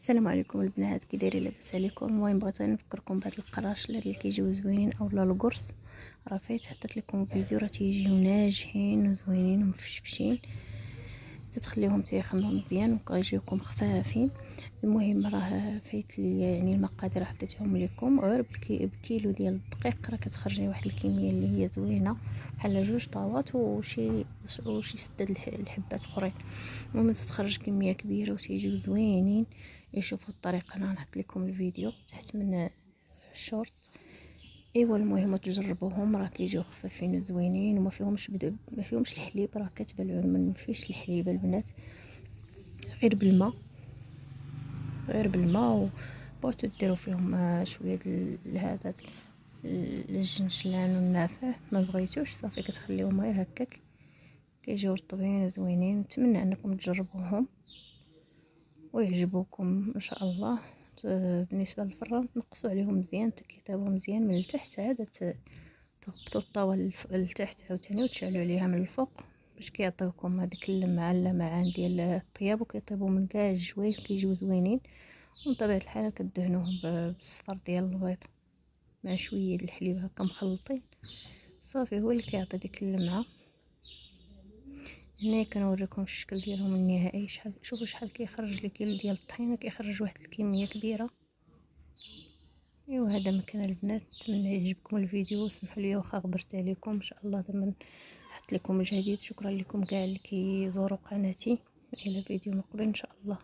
السلام عليكم البنات، كي دايرين؟ لاباس عليكم؟ المهم بغيت غير نفكركم بهاد القراشلات اللي كيجيو زوينين اولا القرص. راه فايت حطيت لكم فيديو، راه تيجيو ناجحين وزوينين ومفشفشين، تتخليوهم تيخمروا مزيان وكيجيوكم خفافين. المهم راه فايت لي يعني المقادير حطيتهم لكم، غير بكيلو ديال الدقيق راه كتخرجني واحد الكميه اللي هي زوينه، بحال 2 طاوات وشي 6 الحبات اخرين. المهم تتخرج كميه كبيره وتيجيو زوينين. يشوفوا الطريقه، انا نحط لكم الفيديو تحت من الشورت. ايوا المهم تجربوهم، راه كيجيو خفافين وزوينين وما فيهمش ما فيهمش الحليب، راه كتبان ما فيش الحليب البنات، غير بالماء بغيتو ديروا فيهم شويه هذا الجنجلان والنافع، ما بغيتوش صافي كتخليهم غير هكاك، كيجيو رطبين وزوينين. نتمنى انكم تجربوهم ويعجبوكم ان شاء الله. بالنسبه للفران تنقصوا عليهم مزيان، كيطيبوا مزيان من التحت، عاد تهبطوا الطاوه لتحت عاوتاني وتشعلوا عليها من الفوق باش كيعطيوكم هذيك اللمعان ديال الطياب، وكيطيبوا من كاع الجوايه كيجيو زوينين. ومن طبيعه الحال كدهنوهم بالصفر ديال البيض مع شويه الحليب هكا مخلطين، صافي هو اللي كيعطي ديك اللمعه. هنا كنوريكم الشكل ديالهم النهائي. شوفوا شحال كيخرج لي كيلو ديال الطحينه، كيخرج واحد الكميه كبيره. ايوا هذا مكان البنات، نتمنى يعجبكم الفيديو، وسمحوا لي واخا غبرت عليكم. ان شاء الله دائما نحط لكم الجديد. شكرا لكم كاع اللي كيزوروا قناتي. الى فيديو مقبل ان شاء الله.